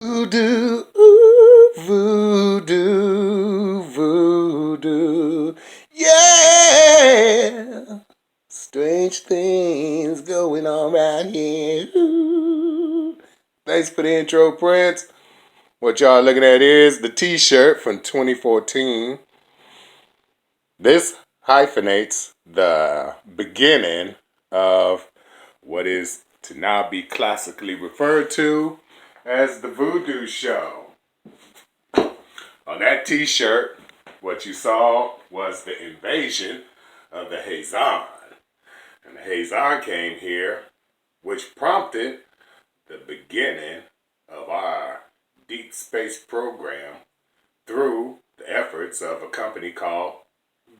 Voodoo, ooh, voodoo, voodoo, yeah. Strange things going on around here. Ooh. Thanks for the intro, Prince. What y'all looking at is the t-shirt from 2014. This hyphenates the beginning of what is to now be classically referred to as the Voodu Show. On that t-shirt, what you saw was the invasion of the Hazan. And the Hazan came here, which prompted the beginning of our deep space program through the efforts of a company called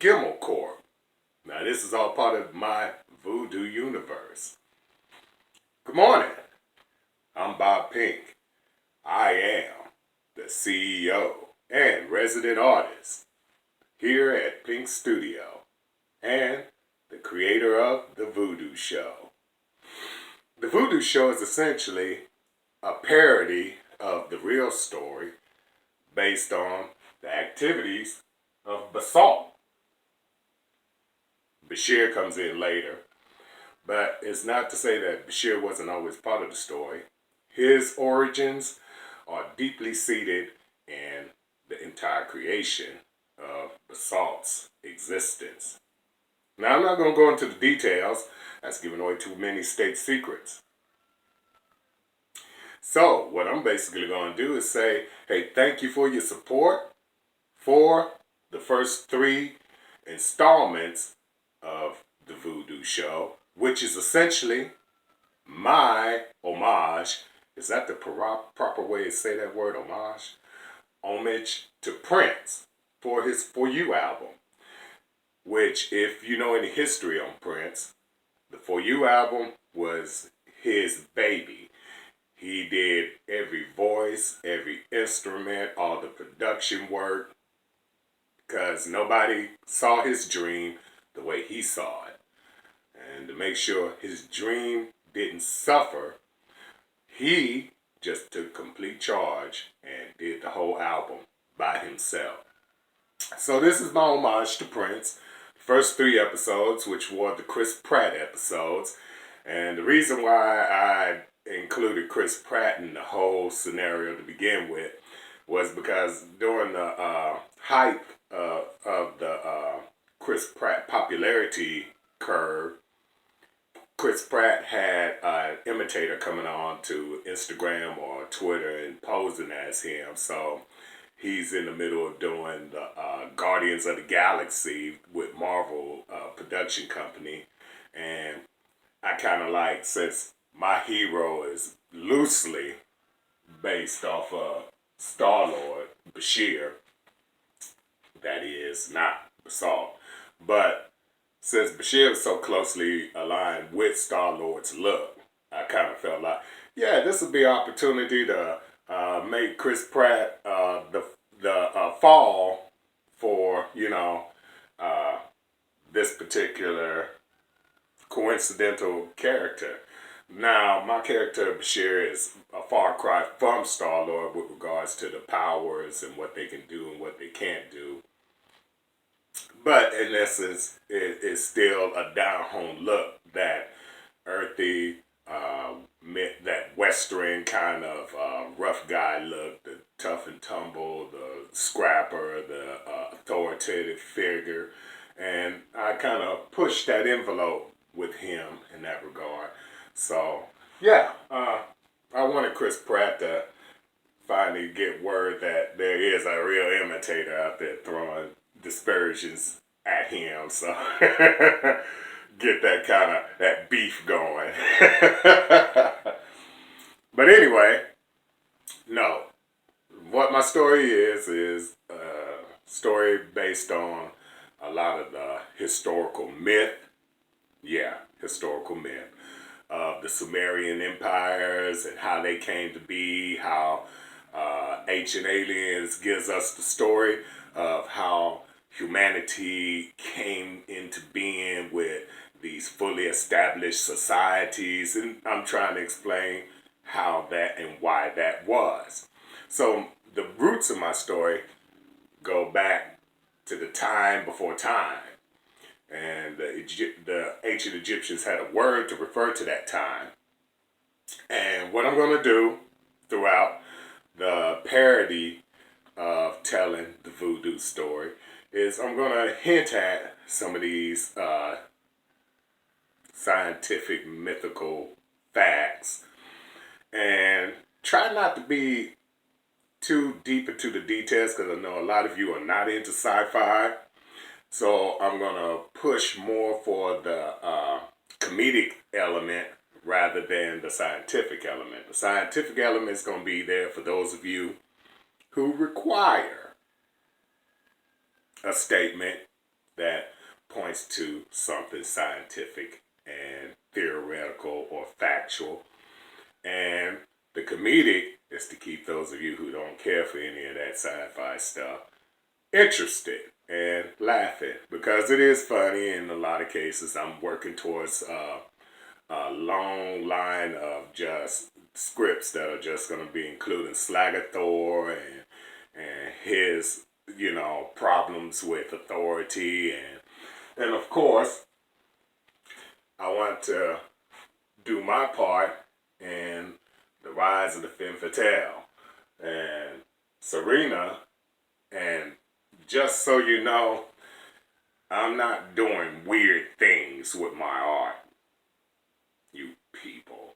Gimmel Corp. Now, this is all part of my Voodoo universe. Good morning. I'm Bob Pink. I am the CEO and resident artist here at Pink Studio and the creator of The Voodu Show. The Voodu Show is essentially a parody of the real story based on the activities of Basalt. Bashir comes in later, but it's not to say that Bashir wasn't always part of the story. His origins are deeply seated in the entire creation of Basalt's existence. Now, I'm not going to go into the details. That's giving away too many state secrets. So, what I'm basically going to do is say, hey, thank you for your support for the first 3 installments of the Voodu Show, which is essentially my homage. Is that the proper way to say that word, homage? Homage to Prince for his For You album, which, if you know any history on Prince, the For You album was his baby. He did every voice, every instrument, all the production work, because nobody saw his dream the way he saw it. And to make sure his dream didn't suffer, he just took complete charge and did the whole album by himself. So this is my homage to Prince. First 3 episodes, which were the Chris Pratt episodes. And the reason why I included Chris Pratt in the whole scenario to begin with was because during the hype of the Chris Pratt popularity curve, Chris Pratt had an imitator coming on to Instagram or Twitter and posing as him. So he's in the middle of doing the Guardians of the Galaxy with Marvel production company. And I kind of like, since my hero is loosely based off of Star-Lord, Bashir, that is not Basalt. But since Bashir is so closely aligned with Star-Lord's look, I kind of felt like, yeah, this would be an opportunity to make Chris Pratt the fall for, this particular coincidental character. Now, my character Bashir is a far cry from Star-Lord with regards to the powers and what they can do and what they can't do. But in essence, it is still a down-home look, that earthy, that Western kind of rough guy look, the tough and tumble, the scrapper, the authoritative figure. And I kind of pushed that envelope with him in that regard. So, yeah, I wanted Chris Pratt to finally get word that there is a real imitator out there throwing dispersions at him. So, get that kind of, that beef going. But anyway, no. What my story is a story based on a lot of the historical myth. Yeah, historical myth of the Sumerian empires and how they came to be, how Ancient Aliens gives us the story of how humanity came into being with these fully established societies. And I'm trying to explain how that and why that was. So the roots of my story go back to the time before time. And the ancient Egyptians had a word to refer to that time. And what I'm going to do throughout the parody of telling the voodoo story is I'm going to hint at some of these scientific, mythical facts and try not to be too deep into the details because I know a lot of you are not into sci-fi. So I'm going to push more for the comedic element rather than the scientific element. The scientific element is going to be there for those of you who require a statement that points to something scientific and theoretical or factual. And the comedic is to keep those of you who don't care for any of that sci-fi stuff interested and laughing because it is funny. In a lot of cases, I'm working towards a long line of just scripts that are just going to be including Slagathor and his problems with authority and of course I want to do my part in the rise of the femme fatale and Serena. And just so you know, I'm not doing weird things with my art. You people.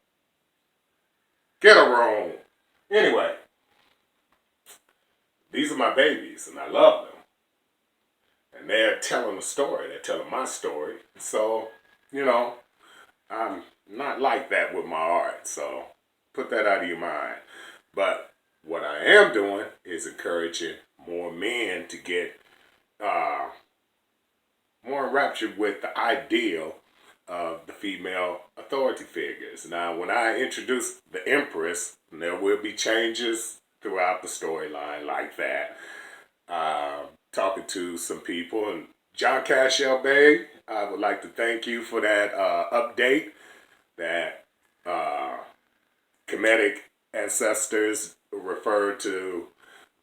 Get a room. Anyway, these are my babies and I love them. And they're telling a story. They're telling my story. So, I'm not like that with my art. So, put that out of your mind. But what I am doing is encouraging more men to get more enraptured with the ideal of the female authority figures. Now, when I introduce the Empress, there will be changes throughout the storyline like that. Talking to some people, and John Cashel Bay, I would like to thank you for that update that Kemetic ancestors refer to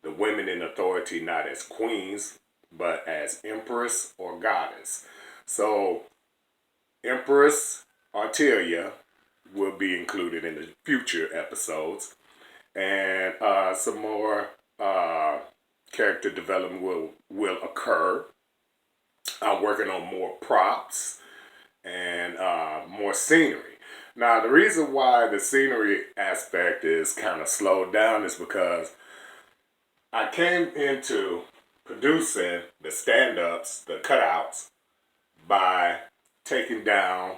the women in authority not as queens, but as empress or goddess. So, Empress Artelia will be included in the future episodes, and some more character development will occur. I'm working on more props and more scenery. Now, the reason why the scenery aspect is kind of slowed down is because I came into producing the stand-ups, the cutouts, by taking down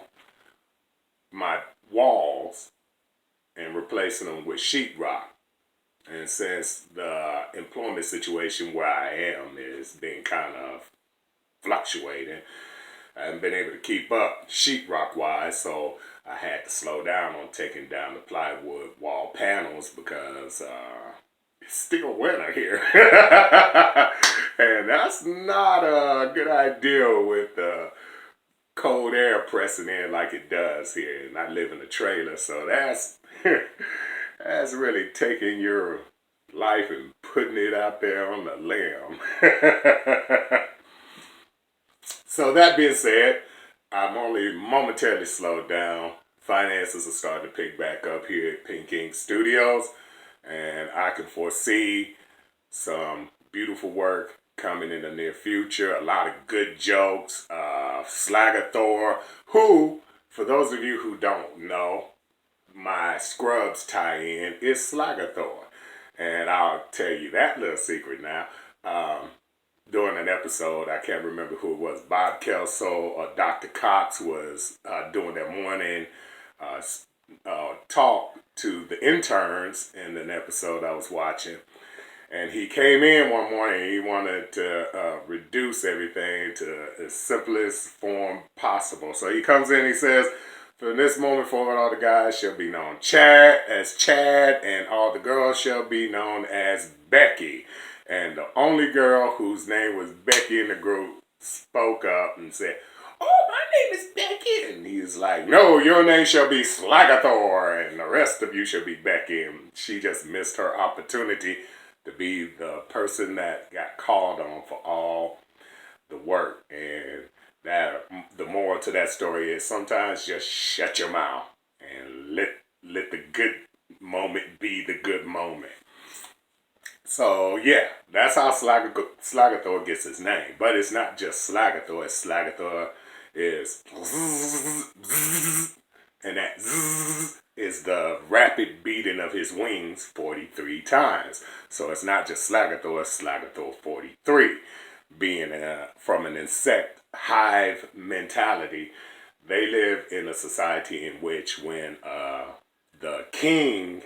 my walls and replacing them with sheetrock. And since the employment situation where I am is being kind of fluctuating, I haven't been able to keep up sheetrock-wise, so I had to slow down on taking down the plywood wall panels because it's still winter here. And that's not a good idea with cold air pressing in like it does here. And I live in a trailer, so that's that's really taking your life and putting it out there on the limb. So that being said, I'm only momentarily slowed down. Finances are starting to pick back up here at Pink Ink Studios, and I can foresee some beautiful work coming in the near future. A lot of good jokes. Slagathor, who, for those of you who don't know, my Scrubs tie-in is Slagathor. And I'll tell you that little secret now. During an episode, I can't remember who it was, Bob Kelso or Dr. Cox was doing their morning talk to the interns in an episode I was watching. And he came in one morning and he wanted to reduce everything to the simplest form possible. So he comes in, he says, from this moment forward, all the guys shall be known as Chad, and all the girls shall be known as Becky. And the only girl whose name was Becky in the group spoke up and said, "Oh my name is Becky. And he's like, no, your name shall be Slagathor, and the rest of you shall be Becky. And she just missed her opportunity to be the person that got called on for all the work. And that the moral to that story is sometimes just shut your mouth and let the good moment be the good moment. So yeah, that's how Slagathor gets his name. But it's not just Slagathor. Slagathor is and that is the rapid beating of his wings 43 times. So it's not just Slagathor, it's Slagathor 43. Being from an insect hive mentality, they live in a society in which when the king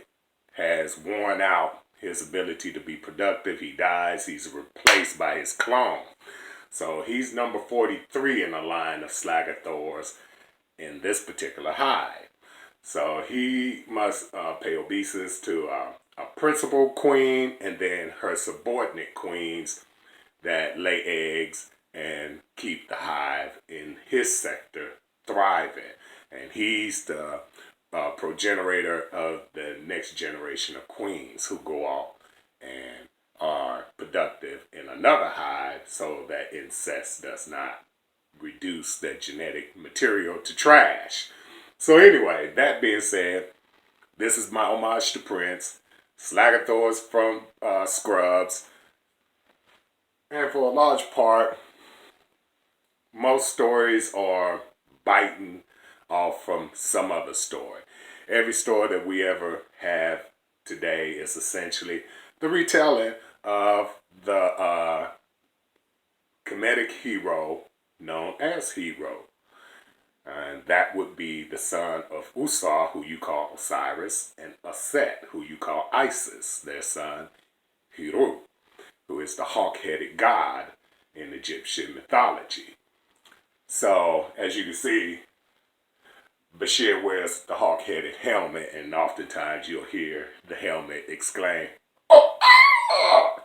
has worn out his ability to be productive, he dies, he's replaced by his clone. So he's number 43 in the line of Slagathors in this particular hive. So he must pay obeisance to a principal queen and then her subordinate queens that lay eggs and keep the hive in his sector thriving. And he's the progenitor of the next generation of queens who go off and are productive in another hive so that incest does not reduce their genetic material to trash. So anyway, that being said, this is my homage to Prince. Slagathor's from Scrubs. And for a large part, most stories are biting off from some other story. Every story that we ever have today is essentially the retelling of the comedic hero known as Hero. And that would be the son of Usar, who you call Osiris, and Aset, who you call Isis, their son, Hiru, who is the hawk-headed god in Egyptian mythology. So, as you can see, Bashir wears the hawk-headed helmet, and oftentimes you'll hear the helmet exclaim, "Oh, ah!"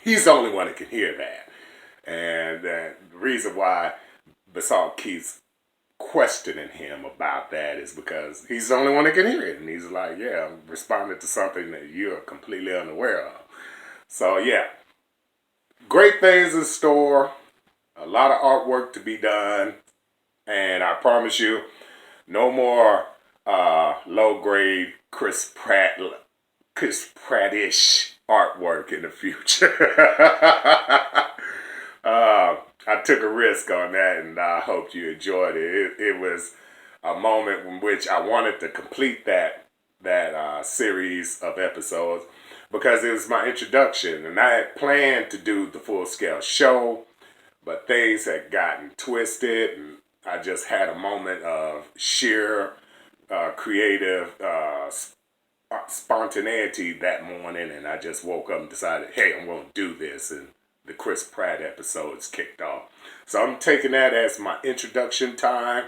He's the only one that can hear that. And the reason why Basalt keeps questioning him about that is because he's the only one that can hear it. And he's like, yeah, I'm responding to something that you're completely unaware of. So, yeah, great things in store. A lot of artwork to be done. And I promise you, no more low-grade Chris Pratt-ish artwork in the future. I took a risk on that, and I hope you enjoyed it. It was a moment in which I wanted to complete that series of episodes because it was my introduction, and I had planned to do the full-scale show, but things had gotten twisted, and I just had a moment of sheer creative spontaneity that morning, and I just woke up and decided, hey, I'm going to do this, and the Chris Pratt episodes kicked off. So I'm taking that as my introduction time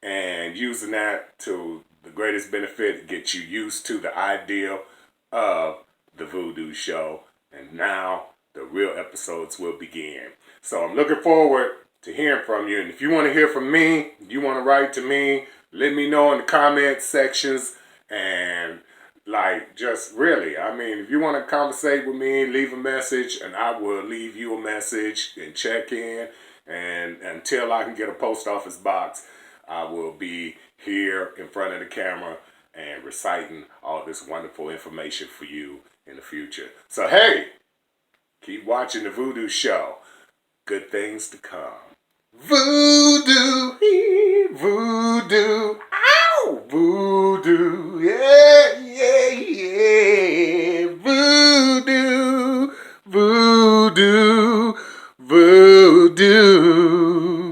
and using that to the greatest benefit, get you used to the ideal of the Voodu Show, and now the real episodes will begin. So I'm looking forward to hearing from you, and if you want to hear from me, you want to write to me, let me know in the comment sections. And like, just really, I mean, if you want to conversate with me, leave a message, and I will leave you a message and check in. And until I can get a post office box, I will be here in front of the camera and reciting all this wonderful information for you in the future. So, hey, keep watching the Voodu Show. Good things to come. Voodoo, voodoo, ow, voodoo, yeah.